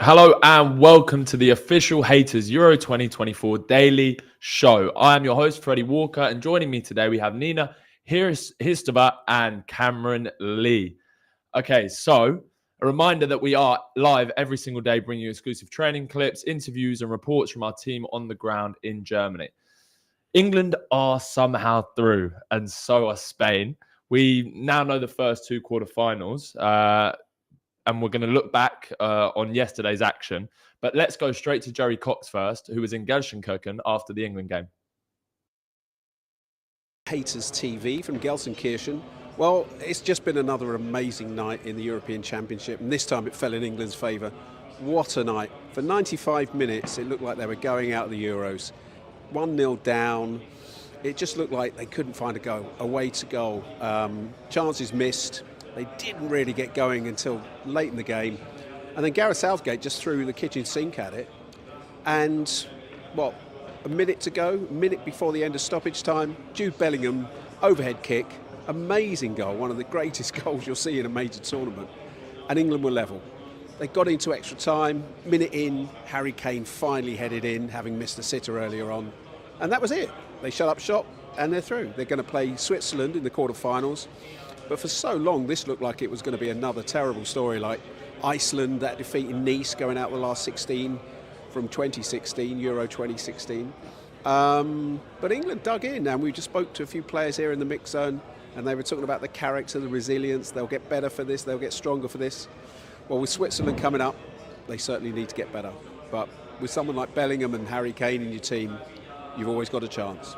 Hello and welcome to the official Haters Euro 2024 daily show. I am your host, Freddie Walker, and joining me today we have Nina HaytersTV and Cameron Lee. Okay, so a reminder that we are live every single day, bringing you exclusive training clips, interviews, and reports from our team on the ground in Germany. England are somehow through, and so are Spain. We now know the first two quarterfinals. And we're going to look back on yesterday's action. But let's go straight to Jerry Cox first, who was in Gelsenkirchen after the England game. HaytersTV from Gelsenkirchen. Well, it's just been another amazing night in the European Championship, and this time it fell in England's favour. What a night. For 95 minutes, it looked like they were going out of the Euros. 1-0 down. It just looked like they couldn't find a way to goal. Chances missed. They didn't really get going until late in the game. And then Gareth Southgate just threw the kitchen sink at it. And, a minute to go, a minute before the end of stoppage time, Jude Bellingham, overhead kick, amazing goal, one of the greatest goals you'll see in a major tournament. And England were level. They got into extra time, minute in, Harry Kane finally headed in, having missed a sitter earlier on. And that was it. They shut up shop and they're through. They're going to play Switzerland in the quarterfinals. But for so long, this looked like it was going to be another terrible story, like Iceland, that defeat in Nice, going out the last 16 from 2016, Euro 2016. But England dug in, and we just spoke to a few players here in the mix zone, and they were talking about the character, the resilience. They'll get better for this, they'll get stronger for this. Well, with Switzerland coming up, they certainly need to get better. But with someone like Bellingham and Harry Kane in your team, you've always got a chance.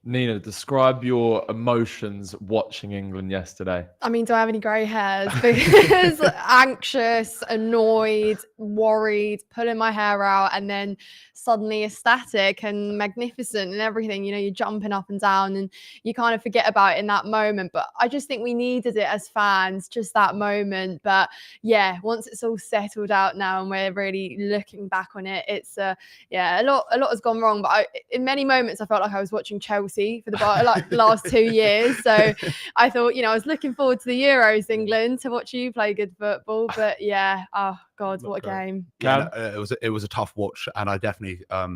Nina, describe your emotions watching England yesterday. I mean, do I have any grey hairs? Because anxious, annoyed, worried, pulling my hair out, and then suddenly ecstatic and magnificent and everything. You know, you're jumping up and down and you kind of forget about it in that moment. But I just think we needed it as fans, just that moment. But yeah, once it's all settled out now and we're really looking back on it, it's a lot has gone wrong. But in many moments, I felt like I was watching Chelsea for the last 2 years. So I thought, I was looking forward to the Euros, England, to watch you play good football. But yeah, oh God, what a game. Yeah, it was a tough watch, and I definitely I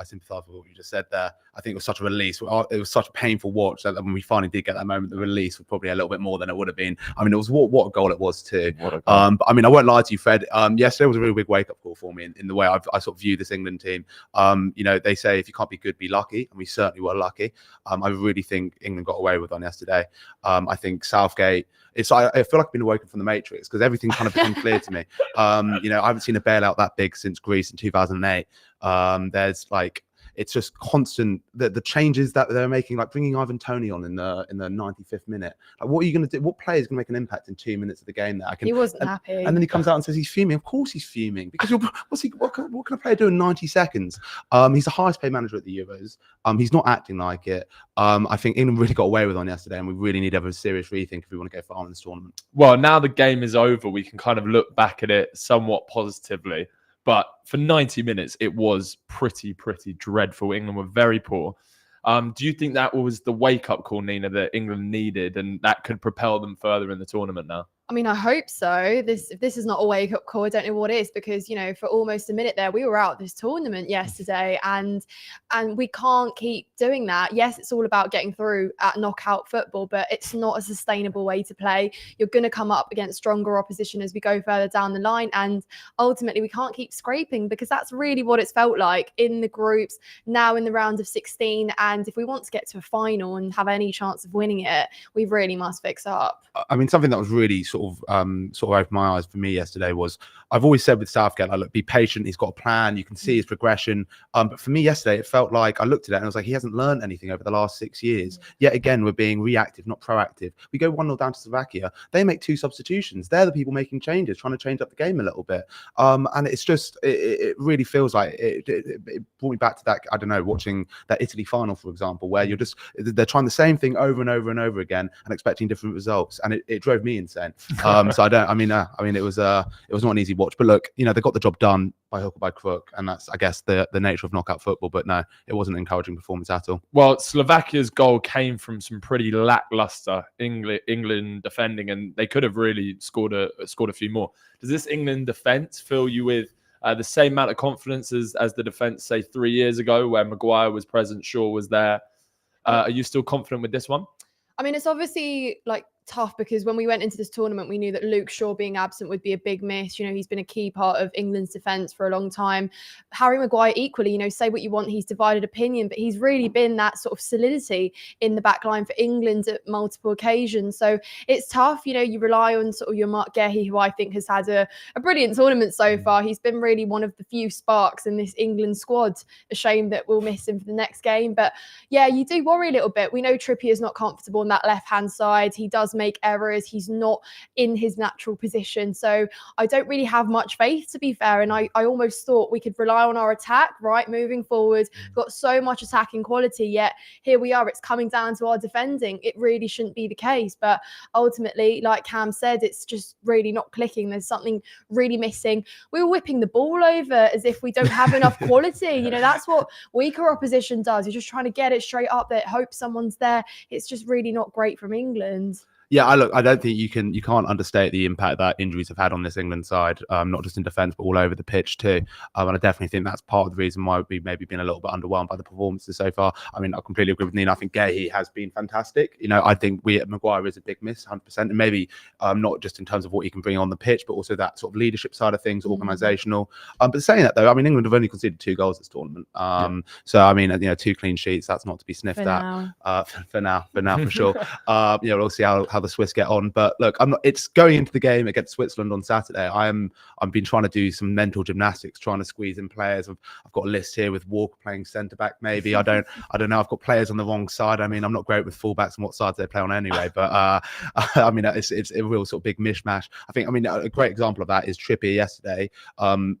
sympathise with what you just said there. I think it was such a release. It was such a painful watch that when we finally did get that moment, the release was probably a little bit more than it would have been. I mean, it was what a goal it was too. But I mean, I won't lie to you, Fred. Yesterday was a really big wake up call for me in the way I sort of view this England team. They say if you can't be good, be lucky, and we certainly were lucky. I really think England got away with on yesterday. I think Southgate. I feel like I've been awoken from the Matrix because everything kind of became clear to me. I haven't seen a bailout that big since Greece in 2008. There's it's just constant the changes that they're making, like bringing Ivan Toney on in the 95th minute. Like, what are you going to do? What player is going to make an impact in 2 minutes of the game? He wasn't happy, and then he comes out and says he's fuming. Of course he's fuming, because what can a player do in 90 seconds? He's the highest paid manager at the Euros. He's not acting like it. I think England really got away with on yesterday, and we really need to have a serious rethink if we want to go far in this tournament. Well, now the game is over, we can kind of look back at it somewhat positively. But for 90 minutes, it was pretty dreadful. England were very poor. Do you think that was the wake-up call, Nina, that England needed, and that could propel them further in the tournament now? I mean, I hope so. If this is not a wake-up call, I don't know what is, because, for almost a minute there, we were out this tournament yesterday, and we can't keep doing that. Yes, it's all about getting through at knockout football, but it's not a sustainable way to play. You're going to come up against stronger opposition as we go further down the line, and ultimately we can't keep scraping, because that's really what it's felt like in the groups, now in the round of 16, and if we want to get to a final and have any chance of winning it, we really must fix up. I mean, something that was really sort of opened my eyes for me yesterday was, I've always said with Southgate, look, be patient. He's got a plan. You can see his progression. But for me yesterday, it felt like I looked at it and I was like, he hasn't learned anything over the last 6 years. Yet again, we're being reactive, not proactive. We go 1-0 down to Slovakia. They make 2 substitutions. They're the people making changes, trying to change up the game a little bit. And it's just, it really feels like it brought me back to that, I don't know, watching that Italy final, for example, where they're trying the same thing over and over and over again and expecting different results. And it drove me insane. So I mean, it was not an easy watch. But look, they got the job done by hook or by crook, and that's, I guess, the nature of knockout football. But no, it wasn't an encouraging performance at all. Well, Slovakia's goal came from some pretty lackluster England defending, and they could have really scored a few more. Does this England defense fill you with the same amount of confidence as the defense, say, 3 years ago, where Maguire was present, Shaw was there? Are you still confident with this one? I mean, it's obviously tough because when we went into this tournament, we knew that Luke Shaw being absent would be a big miss. He's been a key part of England's defence for a long time. Harry Maguire equally, say what you want, he's divided opinion, but he's really been that sort of solidity in the back line for England at multiple occasions. So it's tough. You rely on sort of your Mark Gehi, who I think has had a brilliant tournament so far. He's been really one of the few sparks in this England squad. A shame that we'll miss him for the next game. But yeah, you do worry a little bit. We know Trippier's not comfortable on that left-hand side. He does make errors. He's not in his natural position. So I don't really have much faith, to be fair. And I almost thought we could rely on our attack, right? Moving forward, got so much attacking quality, yet here we are. It's coming down to our defending. It really shouldn't be the case. But ultimately, like Cam said, it's just really not clicking. There's something really missing. We were whipping the ball over as if we don't have enough quality. That's what weaker opposition does. You're just trying to get it straight up there, hope someone's there. It's just really not great from England. Yeah, I don't think you can't understate the impact that injuries have had on this England side, not just in defence, but all over the pitch too. And I definitely think that's part of the reason why we've maybe been a little bit underwhelmed by the performances so far. I mean, I completely agree with Nina. I think Gehi has been fantastic. I think Maguire is a big miss, 100%. And maybe not just in terms of what he can bring on the pitch, but also that sort of leadership side of things, organisational. But saying that though, I mean, England have only conceded 2 goals this tournament. So I mean, 2 clean sheets, that's not to be sniffed at. For now, for sure. We'll see how the Swiss get on. But look, it's going into the game against Switzerland on Saturday. I've been trying to do some mental gymnastics, trying to squeeze in players. I've got a list here with Walker playing centre back. Maybe I don't know. I've got players on the wrong side. I mean, I'm not great with fullbacks and what sides they play on anyway. But I mean, it's a real sort of big mishmash. A great example of that is Trippier yesterday.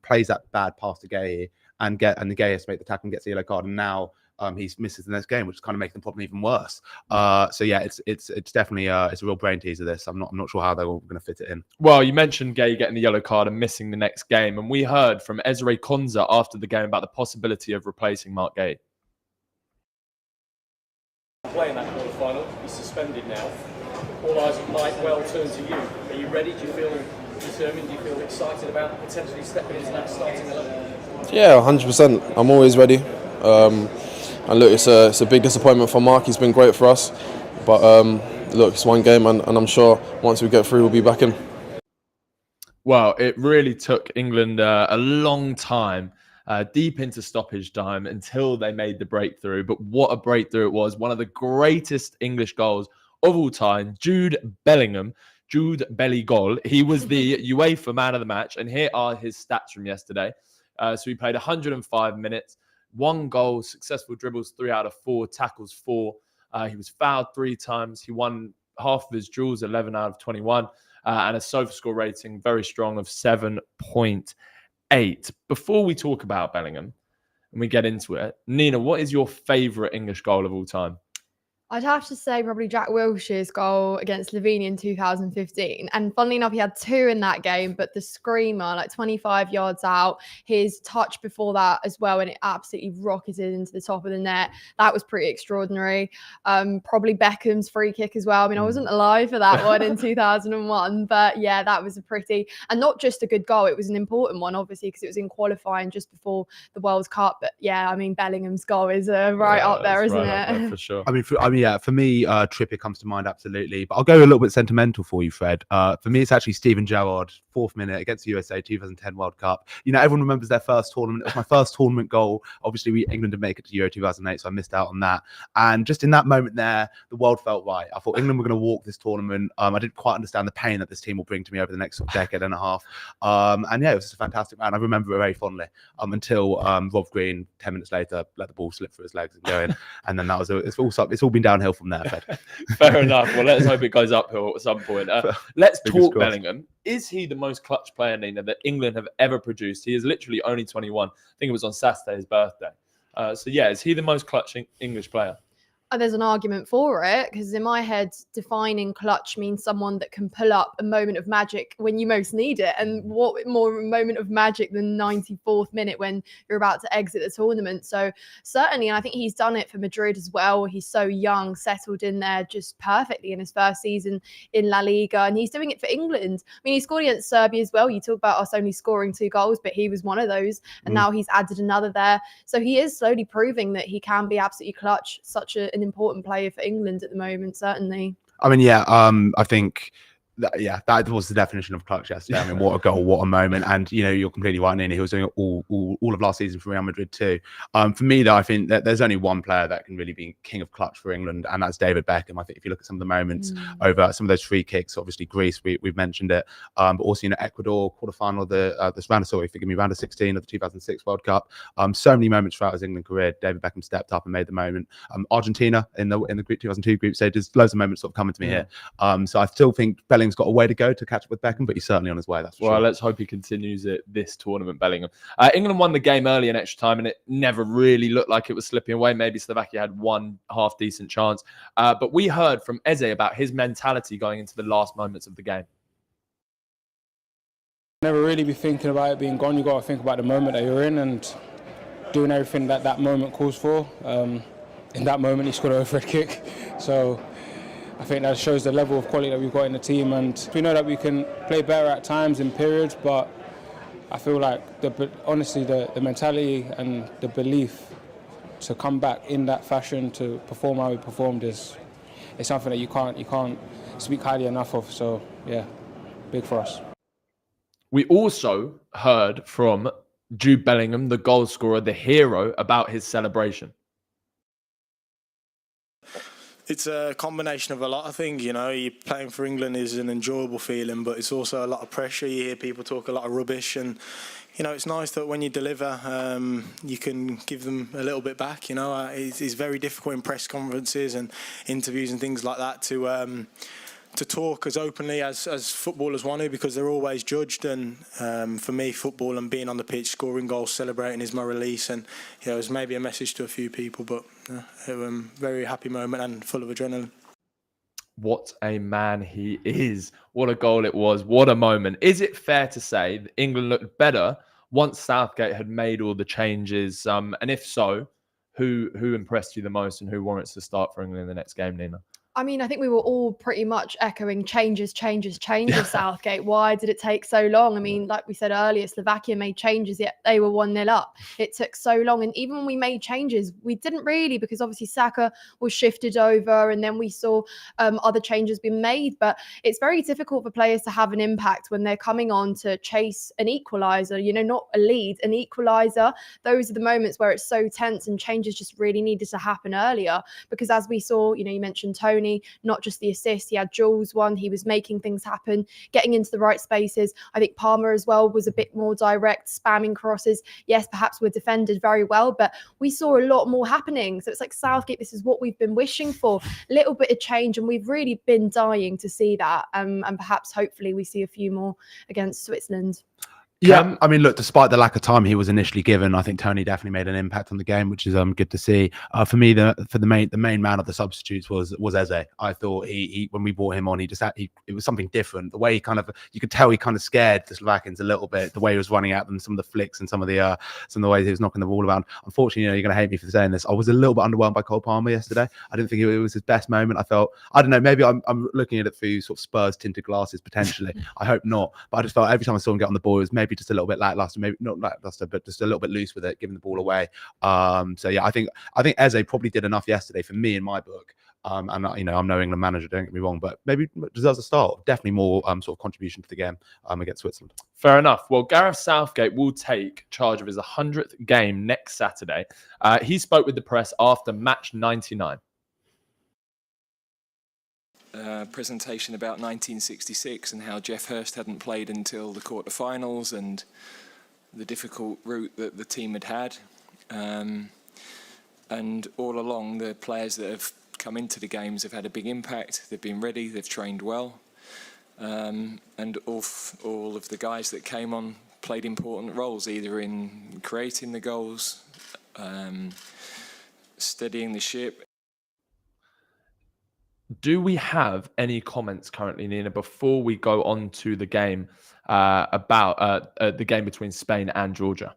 Plays that bad pass to Gehi and Gehi has to make the tackle and gets a yellow card, and now he misses the next game, which kind of makes the problem even worse. So yeah, it's definitely it's a real brain teaser. This I'm not sure how they're all going to fit it in. Well, you mentioned Gehi getting the yellow card and missing the next game, and we heard from Ezri Konsa after the game about the possibility of replacing Mark Gehi. Playing that quarter-final, he's suspended now. All eyes might well turn to you. Are you ready? Do you feel determined? Do you feel excited about potentially stepping into that starting 11? Yeah, 100%. I'm always ready. And look, it's a big disappointment for Mark. He's been great for us. But look, it's one game, and I'm sure once we get through, we'll be back in. Well, it really took England a long time, deep into stoppage time, until they made the breakthrough. But what a breakthrough it was. One of the greatest English goals of all time, Jude Bellingham. Jude Belly goal. He was the UEFA man of the match. And here are his stats from yesterday. So he played 105 minutes. 1 goal, successful dribbles 3 out of 4, tackles 4. He was fouled 3 times. He won half of his duels, 11 out of 21, and a SofaScore rating very strong of 7.8. Before we talk about Bellingham and we get into it, Nina, what is your favourite English goal of all time? I'd have to say probably Jack Wilshere's goal against Slovenia in 2015. And funnily enough, he had 2 in that game, but the screamer, 25 yards out, his touch before that as well, and it absolutely rocketed into the top of the net. That was pretty extraordinary. Probably Beckham's free kick as well. I mean, I wasn't alive for that one in 2001, but yeah, that was and not just a good goal, it was an important one, obviously, because it was in qualifying just before the World Cup. But yeah, I mean, Bellingham's goal is right up there, isn't it? Up there for sure. For me, Trippier comes to mind, absolutely. But I'll go a little bit sentimental for you, Fred. For me, it's actually Steven Gerrard, 4th minute against the USA 2010 World Cup. Everyone remembers their first tournament. It was my first tournament goal. Obviously, England didn't make it to Euro 2008, so I missed out on that. And just in that moment there, the world felt right. I thought England were going to walk this tournament. I didn't quite understand the pain that this team will bring to me over the next decade and a half. And yeah, it was just a fantastic man. I remember it very fondly until Rob Green, 10 minutes later, let the ball slip through his legs and go in. And then it's all been downhill from there, Fred. Fair enough. Well, let's hope it goes uphill at some point. Let's talk Bellingham. Is he the most clutch player, Nina, that England have ever produced? He is literally only 21. I think it was on Saturday's birthday. So yeah, is he the most clutch English player? There's an argument for it, because in my head, defining clutch means someone that can pull up a moment of magic when you most need it. And what more moment of magic than 94th minute when you're about to exit the tournament? So certainly, and I think he's done it for Madrid as well. He's so young, settled in there just perfectly in his first season in La Liga, and he's doing it for England. I mean, he scored against Serbia as well. You talk about us only scoring 2 goals, but he was one of those, and now he's added another there. So he is slowly proving that he can be absolutely clutch. Such an important player for England at the moment, certainly. I mean, yeah, I think that was the definition of clutch yesterday. I mean, what a goal, what a moment. And, you know, you're completely right, Nina. He was doing it all of last season for Real Madrid too. For me, though, I think that there's only one player that can really be king of clutch for England, and that's David Beckham. I think if you look at some of the moments over some of those free kicks, obviously Greece, we've mentioned it, but also, you know, Ecuador, quarterfinal of the round of 16 of the 2006 World Cup. So many moments throughout his England career, David Beckham stepped up and made the moment. Argentina in the 2002 group stage, there's loads of moments sort of coming to me here. So I still think Bellingham's got a way to go to catch up with Beckham, but he's certainly on his way. That's for sure. Let's hope he continues it this tournament, Bellingham. England won the game early in extra time, and it never really looked like it was slipping away. Maybe Slovakia had one half decent chance, but we heard from Eze about his mentality going into the last moments of the game. Never really be thinking about it being gone. You got to think about the moment that you're in and doing everything that that moment calls for. In that moment, he scored a free kick, so I think that shows the level of quality that we've got in the team, and we know that we can play better at times in periods, but I feel like honestly the mentality and the belief to come back in that fashion to perform how we performed is something that you can't speak highly enough of. So yeah, big for us. We also heard from Jude Bellingham, the goal scorer, the hero, about his celebration. It's a combination of a lot of things, you know. You're playing for England is an enjoyable feeling, but it's also a lot of pressure. You hear people talk a lot of rubbish, and, you know, it's nice that when you deliver, you can give them a little bit back, you know. It's very difficult in press conferences and interviews and things like that to talk as openly as footballers want to, because they're always judged. And for me, football and being on the pitch, scoring goals, celebrating is my release. And, you know, it's maybe a message to a few people, but very happy moment and full of adrenaline. What a man he is. What a goal it was. What a moment. Is it fair to say that England looked better once Southgate had made all the changes? And if so, who impressed you the most, and who warrants to start for England in the next game, Nina? I mean, I think we were all pretty much echoing changes, Southgate. Why did it take so long? I mean, like we said earlier, Slovakia made changes, yet they were 1-0 up. It took so long. And even when we made changes, we didn't really, because obviously Saka was shifted over, and then we saw other changes being made. But it's very difficult for players to have an impact when they're coming on to chase an equaliser, you know, not a lead, an equaliser. Those are the moments where it's so tense, and changes just really needed to happen earlier. Because as we saw, you know, you mentioned Tony, not just the assist, he had Jules one, he was making things happen, getting into the right spaces. I think Palmer as well was a bit more direct, spamming crosses. Yes, perhaps we're defended very well, but we saw a lot more happening. So it's like, Southgate, this is what we've been wishing for, a little bit of change, and we've really been dying to see that. And perhaps, hopefully, we see a few more against Switzerland. Yeah, I mean, look, despite the lack of time he was initially given, I think Tony definitely made an impact on the game, which is good to see. For me, the main man of the substitutes was Eze. I thought he when we brought him on, it was something different. The way he you could tell he kind of scared the Slovakians a little bit. The way he was running at them, some of the flicks, and some of the ways he was knocking the ball around. Unfortunately, you know, you're going to hate me for saying this, I was a little bit underwhelmed by Cole Palmer yesterday. I didn't think it was his best moment. I don't know, maybe I'm looking at it through sort of Spurs tinted glasses potentially. I hope not, but I just felt every time I saw him get on the ball, it was maybe just a little bit lackluster, maybe not lackluster, but just a little bit loose with it, giving the ball away. So yeah, I think Eze probably did enough yesterday for me in my book. And you know, I'm no England manager, don't get me wrong, but maybe deserves a start. Definitely more sort of contribution to the game against Switzerland. Fair enough. Well, Gareth Southgate will take charge of his 100th game next Saturday. He spoke with the press after match 99. Presentation about 1966 and how Jeff Hurst hadn't played until the quarterfinals, and the difficult route that the team had. And all along, the players that have come into the games have had a big impact. They've been ready, they've trained well. And all of the guys that came on played important roles, either in creating the goals, steadying the ship. Do we have any comments currently, Nina, before we go on to the game about the game between Spain and Georgia?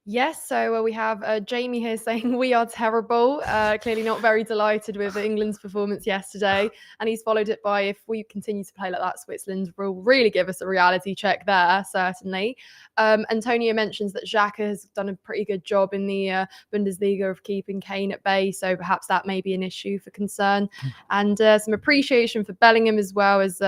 Yes, so we have Jamie here saying we are terrible. Clearly not very delighted with England's performance yesterday. And he's followed it by, if we continue to play like that, Switzerland will really give us a reality check there, certainly. Antonio mentions that Xhaka has done a pretty good job in the Bundesliga of keeping Kane at bay. So perhaps that may be an issue for concern. And some appreciation for Bellingham as well as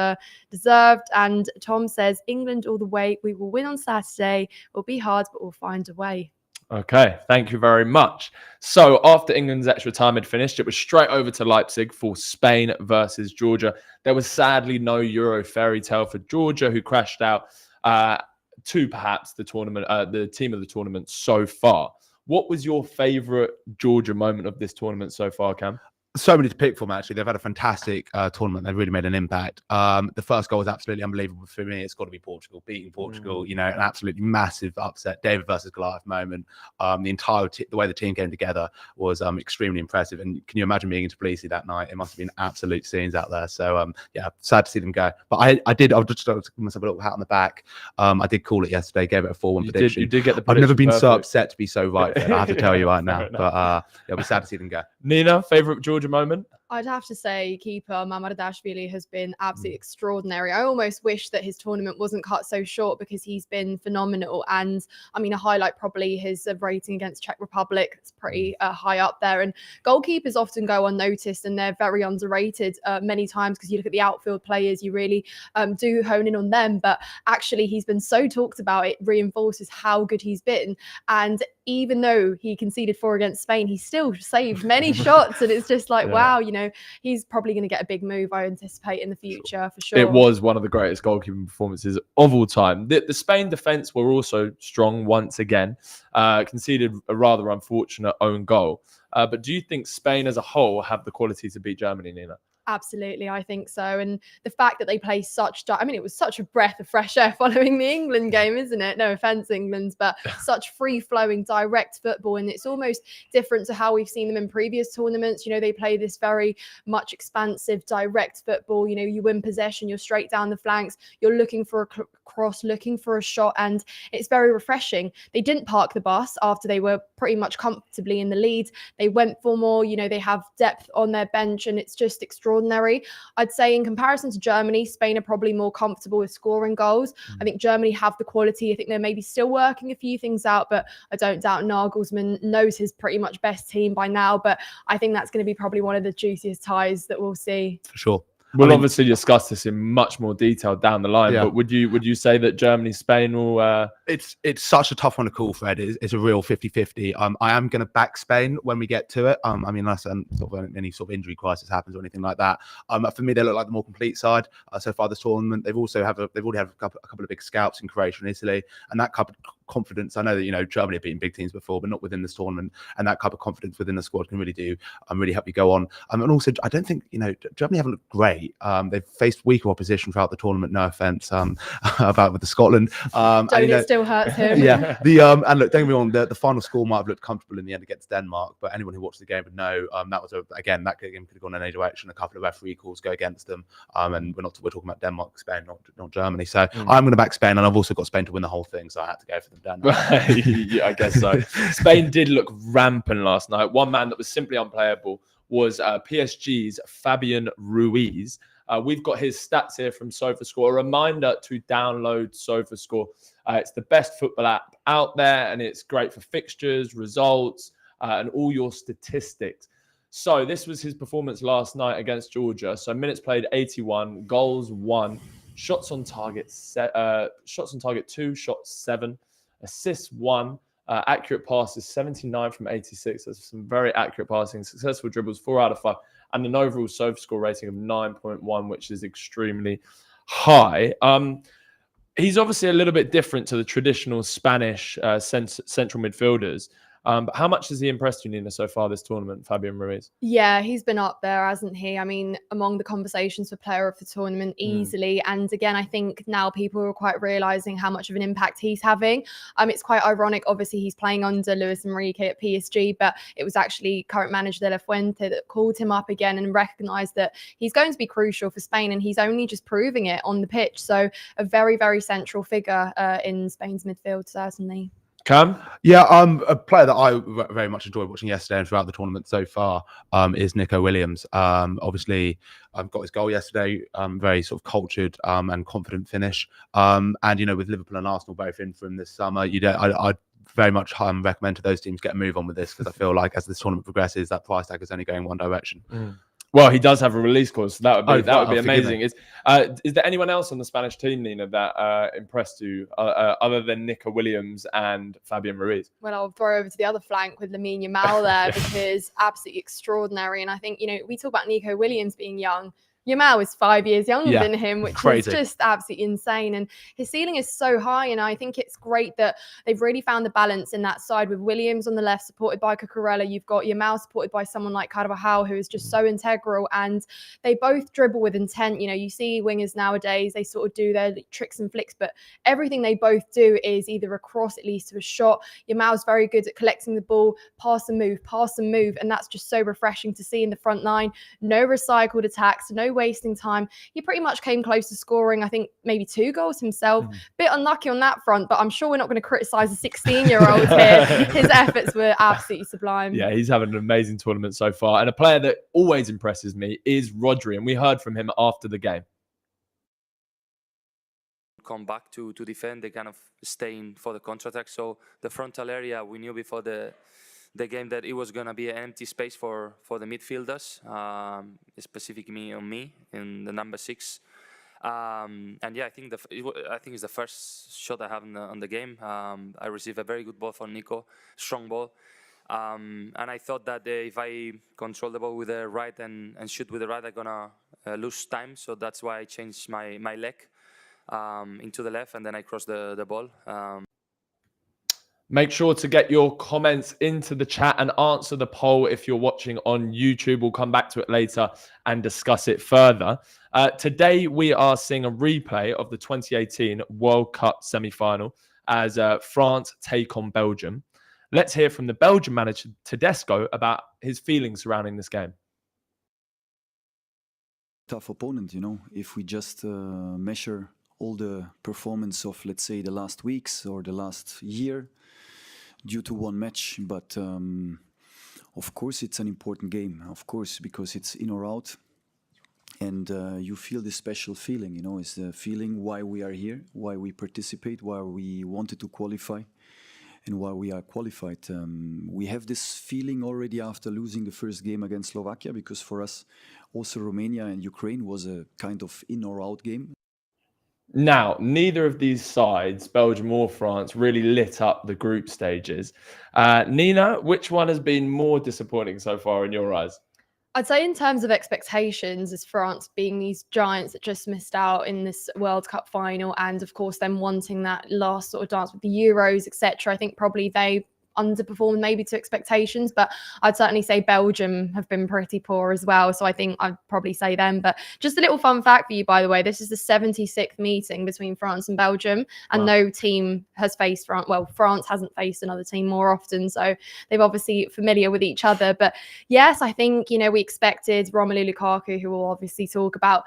deserved. And Tom says, England all the way. We will win on Saturday. It'll be hard, but we'll find a way. Okay, thank you very much. So after England's extra time had finished, it was straight over to Leipzig for Spain versus Georgia. There was sadly no Euro fairy tale for Georgia, who crashed out to perhaps the tournament, the team of the tournament so far. What was your favourite Georgia moment of this tournament so far, Cam? So many to pick from, actually. They've had a fantastic tournament. They've really made an impact. The first goal was absolutely unbelievable for me. It's got to be Portugal. Beating Portugal, an absolutely massive upset. David versus Goliath moment. The entire the way the team came together was extremely impressive. And can you imagine being in Tbilisi that night? It must have been absolute scenes out there. So, sad to see them go. But I just give myself a little pat on the back. I did call it yesterday, gave it a 4-1 prediction. You did get the I've never been perfect. so upset to be so right. I have to tell you right now. But it was sad to see them go. Nina, favourite Georgia moment? I'd have to say keeper Mamardashvili has been absolutely extraordinary. I almost wish that his tournament wasn't cut so short because he's been phenomenal. And I mean, a highlight probably his rating against Czech Republic. It's pretty high up there. And goalkeepers often go unnoticed and they're very underrated many times because you look at the outfield players, you really do hone in on them. But actually, he's been so talked about, it reinforces how good he's been. And even though he conceded 4 against Spain, he still saved many shots. And it's just like, wow, he's probably going to get a big move, I anticipate, in the future, for sure. It was one of the greatest goalkeeping performances of all time. The Spain defence were also strong once again, conceded a rather unfortunate own goal. But do you think Spain as a whole have the quality to beat Germany, Nina? Absolutely, I think so. And the fact that they play it was such a breath of fresh air following the England game, isn't it? No offense, England, but such free-flowing, direct football. And it's almost different to how we've seen them in previous tournaments. They play this very much expansive, direct football. You win possession, you're straight down the flanks, you're looking for a cross, looking for a shot, and it's very refreshing. They didn't park the bus after they were pretty much comfortably in the lead. They went for more. They have depth on their bench, and it's just extraordinary. I'd say in comparison to Germany, Spain are probably more comfortable with scoring goals. I think Germany have the quality. I think they're maybe still working a few things out, but I don't doubt Nagelsmann knows his pretty much best team by now. But I think that's going to be probably one of the juiciest ties that we'll see. For sure. We'll obviously discuss this in much more detail down the line, but would you say that Germany, Spain will... It's such a tough one to call, Fred. It's a real 50-50. I am going to back Spain when we get to it. Unless any sort of injury crisis happens or anything like that. For me, they look like the more complete side so far this tournament. They've already had a couple of big scalps in Croatia and Italy, and that couple of confidence. I know that Germany have beaten big teams before, but not within this tournament. And that couple of confidence within the squad can really help you go on. And also, I don't think Germany haven't looked great. They've faced weaker opposition throughout the tournament. No offense about with the Scotland. It still hurts him. Yeah. And look, don't get me wrong. The final score might have looked comfortable in the end against Denmark, but anyone who watched the game would know that was that game could have gone in any direction. A couple of referee calls go against them, and we're talking about Denmark, Spain, not Germany. So I'm going to back Spain, and I've also got Spain to win the whole thing. So I had to go for them. Yeah, I guess so. Spain did look rampant last night. One man that was simply unplayable was PSG's Fabian Ruiz. We've got his stats here from SofaScore. A reminder to download SofaScore. It's the best football app out there, and it's great for fixtures, results, and all your statistics. So this was his performance last night against Georgia. So minutes played 81, goals 1, shots on target 2, shots 7, assists 1, accurate passes 79 from 86. That's some very accurate passing. Successful dribbles 4 out of 5, and an overall SofaScore rating of 9.1, which is extremely high. He's obviously a little bit different to the traditional Spanish central midfielders. But how much has he impressed you, Nina, so far this tournament, Fabian Ruiz? Yeah, he's been up there, hasn't he? I mean, among the conversations for player of the tournament easily. And again, I think now people are quite realizing how much of an impact he's having. It's quite ironic. Obviously, he's playing under Luis Enrique at PSG, but it was actually current manager De La Fuente that called him up again and recognized that he's going to be crucial for Spain, and he's only just proving it on the pitch. So a very, very central figure in Spain's midfield, certainly. Cam? Yeah, a player that I very much enjoyed watching yesterday and throughout the tournament so far is Nico Williams. Obviously, got his goal yesterday. Very sort of cultured and confident finish. And with Liverpool and Arsenal both in from this summer, I very much recommend to those teams get a move on with this, because I feel like as this tournament progresses, that price tag is only going one direction. Well, he does have a release clause, so that would be amazing. Me. Is there anyone else on the Spanish team, Nina, that impressed you other than Nico Williams and Fabian Ruiz? Well, I'll throw over to the other flank with Lamine Yamal there because absolutely extraordinary. And I think, we talk about Nico Williams being young. Yamal is 5 years younger than him, which is just absolutely insane. And his ceiling is so high. And I think it's great that they've really found the balance in that side with Williams on the left, supported by Cucurella. You've got Yamal supported by someone like Carvajal, who is just so integral. And they both dribble with intent. You see wingers nowadays, they sort of do their tricks and flicks, but everything they both do is either a cross, it leads to a shot. Yamal's very good at collecting the ball, pass and move. And that's just so refreshing to see in the front line. No recycled attacks, no wasting time. He pretty much came close to scoring, I think, maybe 2 goals himself. Bit unlucky on that front, but I'm sure we're not going to criticize a 16-year-old here. His efforts were absolutely sublime. Yeah, he's having an amazing tournament so far. And a player that always impresses me is Rodri, and we heard from him after the game. Come back to defend, they kind of staying for the counter-attack. So the frontal area, we knew before the game that it was going to be an empty space for the midfielders, specifically on me in the number 6. And yeah, I think it's the first shot I have on the game. I received a very good ball from Nico, strong ball. And I thought that if I control the ball with the right and shoot with the right, I'm going to lose time. So that's why I changed my leg into the left, and then I crossed the ball. Make sure to get your comments into the chat and answer the poll if you're watching on YouTube. We'll come back to it later and discuss it further. Today, we are seeing a replay of the 2018 World Cup semi-final as France take on Belgium. Let's hear from the Belgian manager, Tedesco, about his feelings surrounding this game. Tough opponent, if we just measure all the performance of, let's say, the last weeks or the last year, due to one match, but of course it's an important game, of course, because it's in or out, and you feel this special feeling, it's the feeling why we are here, why we participate, why we wanted to qualify, and why we are qualified. We have this feeling already after losing the first game against Slovakia, because for us also Romania and Ukraine was a kind of in or out game. Now, neither of these sides, Belgium or France, really lit up the group stages. Nina, which one has been more disappointing so far in your eyes? I'd say in terms of expectations, as France being these giants that just missed out in this World Cup final, and of course them wanting that last sort of dance with the Euros, etc. I think probably they underperformed maybe to expectations, but I'd certainly say Belgium have been pretty poor as well. So I think I'd probably say them. But just a little fun fact for you, by the way, this is the 76th meeting between France and Belgium, and no team has faced France. Well, France hasn't faced another team more often, so they've obviously familiar with each other. But yes, I think, we expected Romelu Lukaku, who we'll obviously talk about,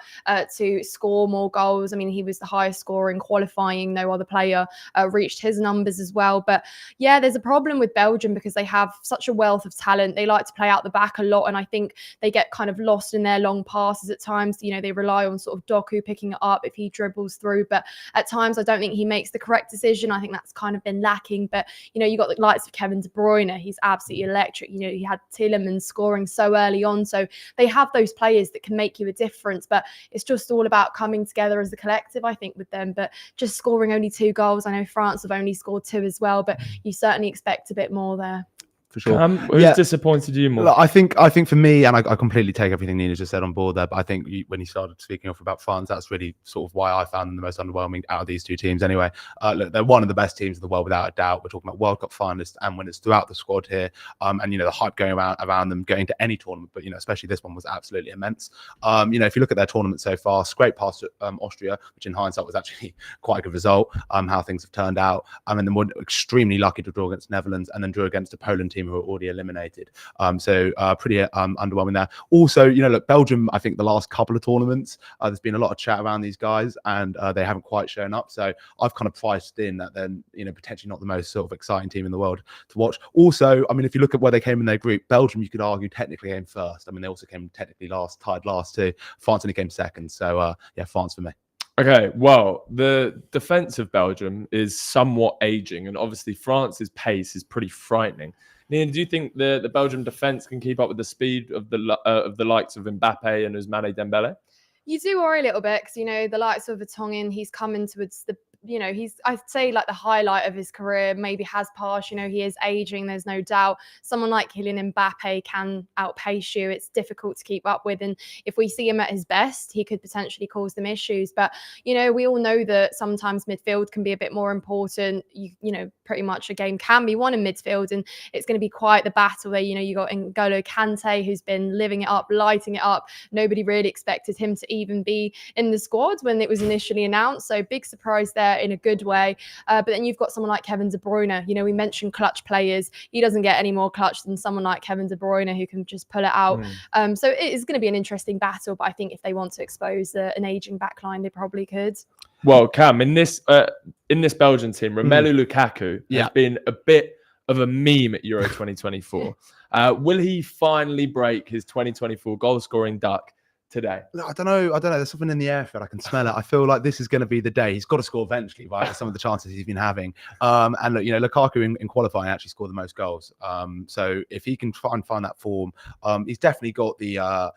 to score more goals. I mean, he was the highest scorer in qualifying. No other player reached his numbers as well. But yeah, there's a problem with Belgium because they have such a wealth of talent. They like to play out the back a lot, and I think they get kind of lost in their long passes at times. They rely on sort of Doku picking it up if he dribbles through, but at times I don't think he makes the correct decision. I think that's kind of been lacking. But you got the likes of Kevin De Bruyne. He's absolutely electric. He had Tielemans scoring so early on, so they have those players that can make you a difference. But it's just all about coming together as a collective, I think, with them. But just scoring only 2 goals. I know France have only scored 2 as well, but you certainly expect a bit more there. for sure. Who's disappointed you more? Look, I think for me, and I completely take everything Nina just said on board there, but I think when you started speaking off about France, that's really sort of why I found them the most underwhelming out of these two teams anyway. Look, they're one of the best teams in the world without a doubt. We're talking about World Cup finalists and winners throughout the squad here. And, the hype going around them going to any tournament, but, especially this one was absolutely immense. If you look at their tournament so far, scraped past Austria, which in hindsight was actually quite a good result, how things have turned out. And then we're extremely lucky to draw against Netherlands and then drew against a Poland team who are already eliminated. So pretty underwhelming there. Also, look, Belgium, I think the last couple of tournaments, there's been a lot of chat around these guys and they haven't quite shown up. So I've kind of priced in that they're, potentially not the most sort of exciting team in the world to watch. Also, if you look at where they came in their group, Belgium, you could argue technically came first. They also came technically tied last too. France only came second. So France for me. Okay, well, the defense of Belgium is somewhat aging, and obviously France's pace is pretty frightening. Nina, do you think the Belgium defense can keep up with the speed of the likes of MBAPPE and Ousmane Dembele? You do worry a little bit because, the likes of Vertonghen, he's coming towards the, I'd say like the highlight of his career, maybe has passed, he is aging, there's no doubt. Someone like Kylian Mbappe can outpace you. It's difficult to keep up with. And if we see him at his best, he could potentially cause them issues. But, we all know that sometimes midfield can be a bit more important. Pretty much a game can be won in midfield, and it's going to be quite the battle there. You got N'Golo Kante, who's been living it up, lighting it up. Nobody really expected him to even be in the squad when it was initially announced. So big surprise there in a good way. But then you've got someone like Kevin De Bruyne. We mentioned clutch players. He doesn't get any more clutch than someone like Kevin De Bruyne who can just pull it out. So it is going to be an interesting battle. But I think if they want to expose an aging backline, they probably could. Well, Cam, in this Belgian team, Romelu Lukaku has been a bit of a meme at Euro 2024. Will he finally break his 2024 goal-scoring duck today? I don't know. There's something in the air, Fred. I can smell it. I feel like this is going to be the day. He's got to score eventually, right? Some of the chances he's been having. And look, Lukaku in qualifying actually scored the most goals. So if he can try and find that form, he's definitely got the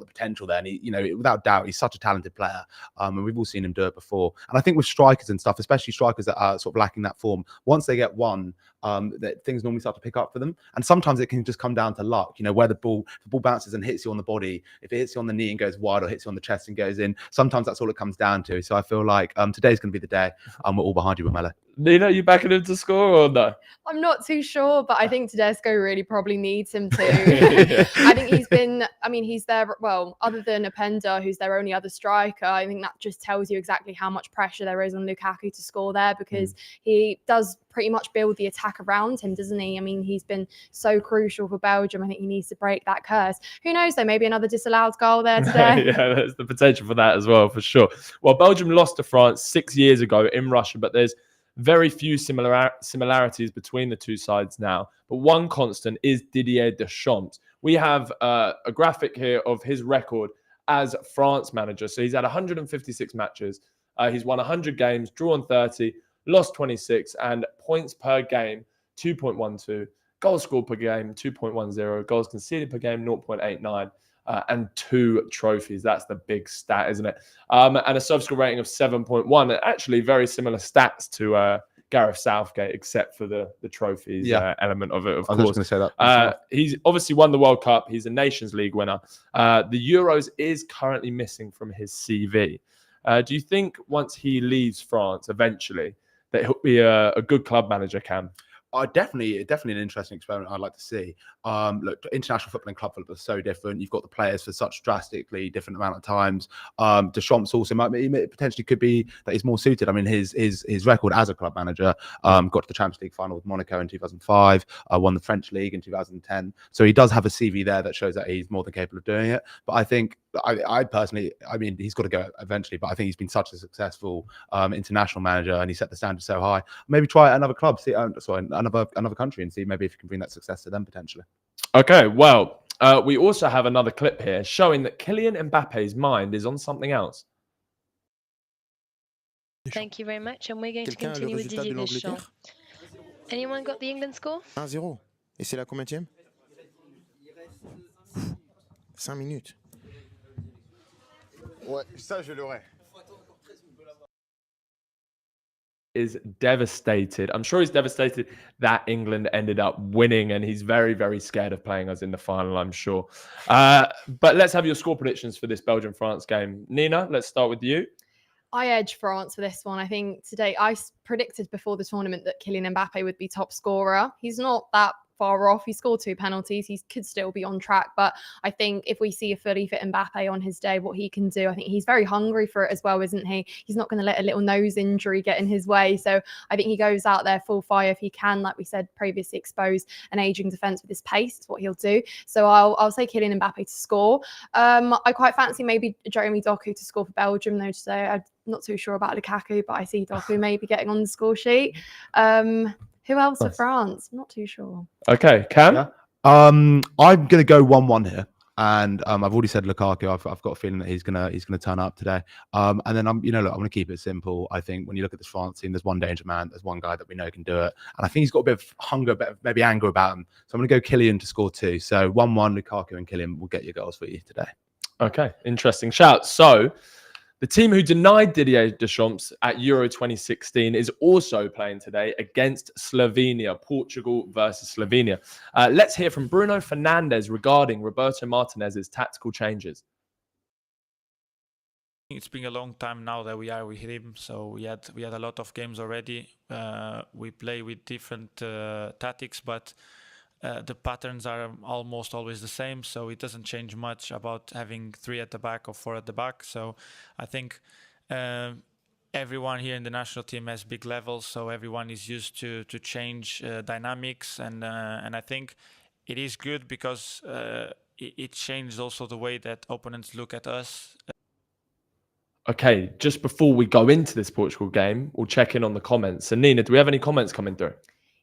potential there. And he, without doubt, he's such a talented player. And we've all seen him do it before. And I think with strikers and stuff, especially strikers that are sort of lacking that form, once they get one, that things normally start to pick up for them. And sometimes it can just come down to luck. Where the ball bounces and hits you on the body. If it hits you on the knee and goes wide, or hits you on the chest and goes in, sometimes that's all it comes down to. So I feel like today's going to be the day. We're all behind you, Romelu. Nina, you backing him to score or no? I'm not too sure, but I think Tedesco really probably needs him to. I think he's there, well, other than Openda, who's their only other striker, I think that just tells you exactly how much pressure there is on Lukaku to score there, because he does pretty much build the attack around him, doesn't he? He's been so crucial for Belgium. I think he needs to break that curse. Who knows, though, maybe another disallowed goal there today. Yeah, there's the potential for that as well, for sure. Well, Belgium lost to France 6 years ago in Russia, but there's very few similarities between the two sides now. But one constant is Didier Deschamps. We have a graphic here of his record as France manager. So he's had 156 matches. He's won 100 games, drawn 30, lost 26, and points per game, 2.12. Goals scored per game, 2.10. Goals conceded per game, 0.89. And 2 trophies. That's the big stat, isn't it? And a sub-score rating of 7.1. Actually, very similar stats to Gareth Southgate, except for the trophies element of it, of course. I was going to say that. He's obviously won the World Cup. He's a Nations League winner. The Euros is currently missing from his CV. Do you think once he leaves France eventually that he'll be a good club manager, Cam? Definitely an interesting experiment I'd like to see. Look, international football and club football are so different. You've got the players for such drastically different amount of times. Deschamps also potentially could be that he's more suited. His record as a club manager, got to the Champions League final with Monaco in 2005, won the French League in 2010. So he does have a CV there that shows that he's more than capable of doing it. But I think, I personally, he's got to go eventually, but I think he's been such a successful international manager, and he set the standard so high. Maybe try at another club, another country, and see maybe if you can bring that success to them potentially. Okay, well, we also have another clip here showing that Kylian Mbappe's mind is on something else. Thank you very much, and we're going to continue with Didier Deschamps. Anyone got the England score? 1-0. Et c'est la combienième? 5 minutes. Ouais, ça je l'aurais. is devastated. I'm sure he's devastated that England ended up winning, and he's very, very scared of playing us in the final, I'm sure. But let's have your score predictions for this Belgium-France game. Nina, let's start with you. I edge France for this one. I think today I predicted before the tournament that Kylian Mbappe would be top scorer. He's not that far off. He scored 2 penalties. He could still be on track. But I think if we see a fully fit Mbappe on his day, what he can do, I think he's very hungry for it as well, isn't he? He's not going to let a little nose injury get in his way. So I think he goes out there full fire if he can, like we said previously, expose an aging defence with his pace. It's what he'll do. So I'll say Kylian Mbappe to score. I quite fancy maybe Jeremy Doku to score for Belgium, though, today. I'm not too sure about Lukaku, but I see Doku maybe getting on the score sheet. Who else for France? I'm not too sure. Okay, Cam? Yeah. I'm going to go 1-1 here. And I've already said Lukaku. I've got a feeling that he's gonna turn up today. And then I'm going to keep it simple. I think when you look at this France team, there's one danger man. There's one guy that we know can do it, and I think he's got a bit of hunger, a bit of maybe anger about him. So I'm going to go Kylian to score 2. So 1-1, Lukaku and Kylian will get your goals for you today. Okay, interesting shout. So the team who denied Didier Deschamps at Euro 2016 is also playing today against Slovenia, Portugal versus Slovenia. Let's hear from Bruno Fernandes regarding Roberto Martinez's tactical changes. It's been a long time now that we are with him, so we had a lot of games already. We play with different tactics, but the patterns are almost always the same, so it doesn't change much about having 3 at the back or 4 at the back. So I think everyone here in the national team has big levels, so everyone is used to change dynamics, and I think it is good because it changes also the way that opponents look at us. Okay, just before we go into this Portugal game, we'll check in on the comments. So Nina, do we have any comments coming through?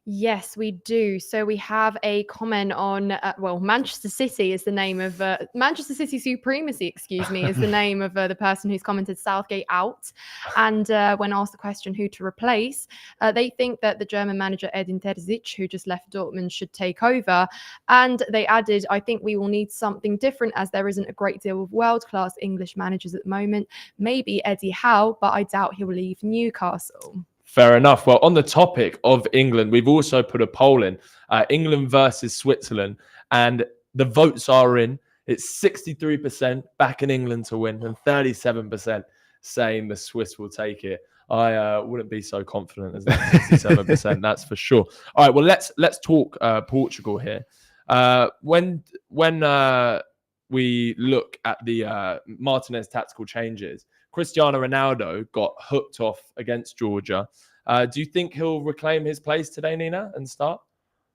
Yes, we do. So we have a comment on, Manchester City is the name of, Manchester City Supremacy, excuse me, is the name of the person who's commented Southgate out. And when asked the question who to replace, they think that the German manager Edin Terzic, who just left Dortmund, should take over. And they added, I think we will need something different as there isn't a great deal of world-class English managers at the moment. Maybe Eddie Howe, but I doubt he'll leave Newcastle. Fair enough. Well, on the topic of England, we've also put a poll in, England versus Switzerland, and the votes are in. It's 63% backing England to win and 37% saying the Swiss will take it. I wouldn't be so confident as that 67%, that's for sure. All right, well, let's talk Portugal here. When we look at the Martinez tactical changes, Cristiano Ronaldo got hooked off against Georgia. Do you think he'll reclaim his place today, Nina, and start?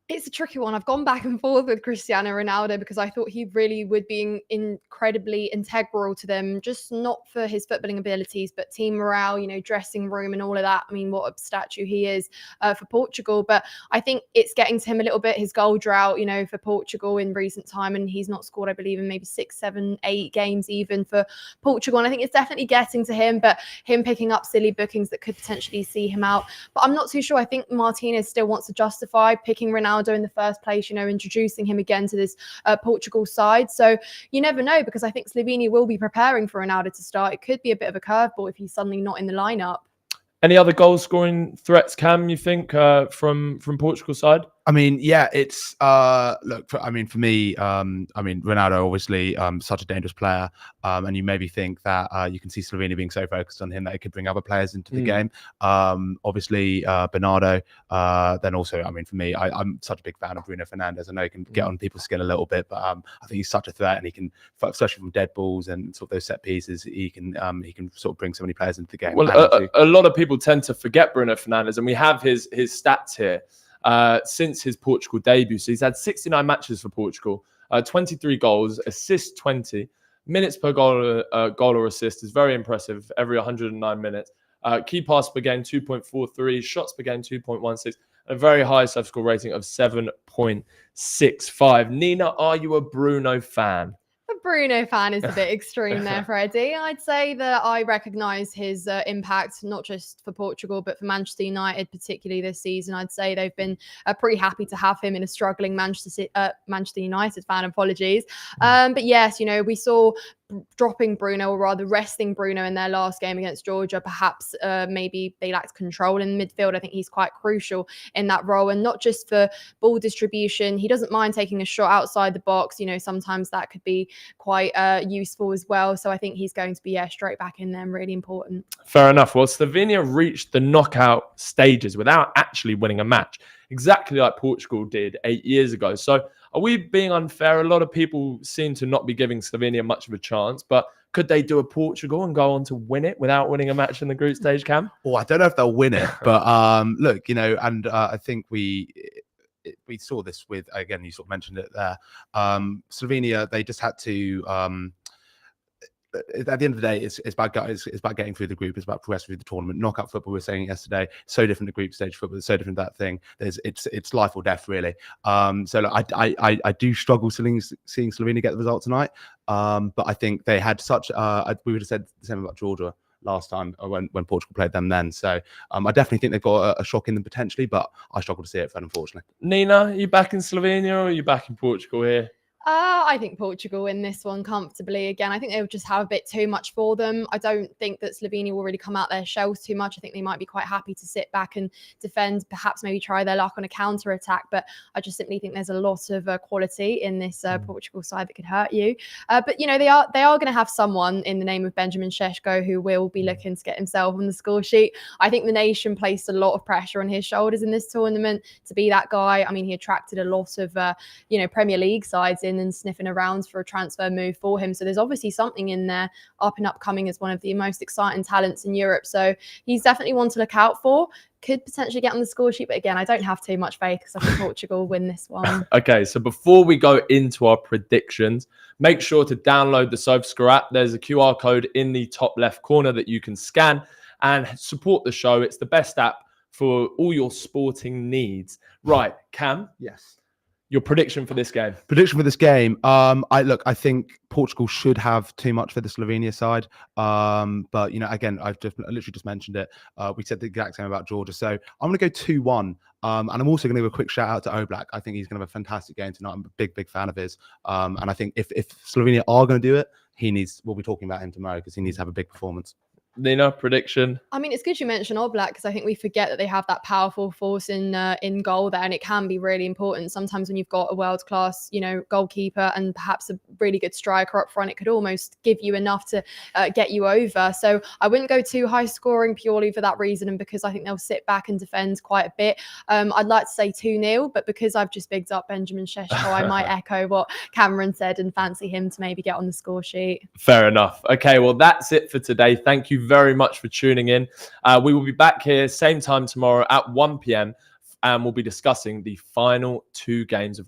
It's a tricky one. I've gone back and forth with Cristiano Ronaldo because I thought he really would be incredibly integral to them, just not for his footballing abilities, but team morale, dressing room and all of that. I mean, what a statue he is for Portugal. But I think it's getting to him a little bit, his goal drought, for Portugal in recent time. And he's not scored, I believe, in maybe 6, 7, 8 games even for Portugal. And I think it's definitely getting to him, but him picking up silly bookings that could potentially see him out. But I'm not too sure. I think Martinez still wants to justify picking Ronaldo in the first place, introducing him again to this Portugal side. So you never know, because I think Slovenia will be preparing for Ronaldo to start. It could be a bit of a curveball if he's suddenly not in the lineup. Any other goal scoring threats, Cam, you think, from Portugal's side? I mean, yeah, it's look. For me, Ronaldo obviously such a dangerous player, and you maybe think that you can see Slovenia being so focused on him that it could bring other players into the game. Obviously, Bernardo. Then also, for me, I'm such a big fan of Bruno Fernandes. I know he can get on people's skin a little bit, but I think he's such a threat, and he can, especially from dead balls and sort of those set pieces, he can sort of bring so many players into the game. Well, a lot of people tend to forget Bruno Fernandes, and we have his stats here. Since his Portugal debut. So he's had 69 matches for Portugal, 23 goals, assists 20, minutes per goal or assist is very impressive every 109 minutes. Key pass per game 2.43, shots per game 2.16, a very high score rating of 7.65. Nina, are you a Bruno fan? A Bruno fan is a bit extreme there, Freddie. I'd say that I recognise his impact, not just for Portugal, but for Manchester United, particularly this season. I'd say they've been pretty happy to have him in a struggling Manchester United fan, apologies. But yes, we saw dropping Bruno, or rather resting Bruno in their last game against Georgia. Perhaps maybe they lacked control in midfield. I think he's quite crucial in that role, and not just for ball distribution. He doesn't mind taking a shot outside the box. You know, sometimes that could be quite useful as well. So I think he's going to be straight back in there, and really important. Fair enough. Well, Slovenia reached the knockout stages without actually winning a match, exactly like Portugal did 8 years ago. So are we being unfair? A lot of people seem to not be giving Slovenia much of a chance, but could they do a Portugal and go on to win it without winning a match in the group stage, Cam? Well, I don't know if they'll win it, but look, you know, and I think we saw this with, again, you sort of mentioned it there. Slovenia, they just had to. At the end of the day, it's about getting through the group. It's about progressing through the tournament. Knockout football, we were saying yesterday, so different to group stage football. It's so different to that thing. It's life or death, really. So look, I do struggle seeing Slovenia get the result tonight. But I think they had such. We would have said the same about Georgia last time when Portugal played them then. So I definitely think they've got a shock in them potentially, but I struggle to see it, unfortunately. Nina, are you back in Slovenia or are you back in Portugal here? I think Portugal win this one comfortably. Again, I think they'll just have a bit too much for them. I don't think that Slovenia will really come out their shells too much. I think they might be quite happy to sit back and defend, perhaps maybe try their luck on a counter attack. But I just simply think there's a lot of quality in this Portugal side that could hurt you. But you know, they are going to have someone in the name of Benjamin Šeško who will be looking to get himself on the score sheet. I think the nation placed a lot of pressure on his shoulders in this tournament to be that guy. I mean, he attracted a lot of Premier League sides in and sniffing around for a transfer move for him. So there's obviously something in there, up and upcoming as one of the most exciting talents in Europe. So he's definitely one to look out for. Could potentially get on the score sheet, but again, I don't have too much faith because I think Portugal win this one. Okay, so before we go into our predictions, make sure to download the SofaScore app. There's a QR code in the top left corner that you can scan and support the show. It's the best app for all your sporting needs. Right, Cam? Yes. Your prediction for this game? Prediction for this game. I think Portugal should have too much for the Slovenia side. But you know, again, I literally just mentioned it. We said the exact same about Georgia. So I'm going to go 2-1. And I'm also going to give a quick shout out to Oblak. I think he's going to have a fantastic game tonight. I'm a big fan of his. And I think if Slovenia are going to do it, we'll be talking about him tomorrow because he needs to have a big performance. Nina, prediction? I mean, it's good you mentioned Oblak because I think we forget that they have that powerful force in goal there, and it can be really important. Sometimes when you've got a world-class, goalkeeper and perhaps a really good striker up front, it could almost give you enough to get you over. So I wouldn't go too high scoring purely for that reason, and because I think they'll sit back and defend quite a bit. I'd like to say 2-0, but because I've just bigged up Benjamin Šeško, I might echo what Cameron said and fancy him to maybe get on the score sheet. Fair enough. Okay, well, that's it for today. Thank you very much for tuning in. We will be back here same time tomorrow at 1 p.m. and we'll be discussing the final 2 games of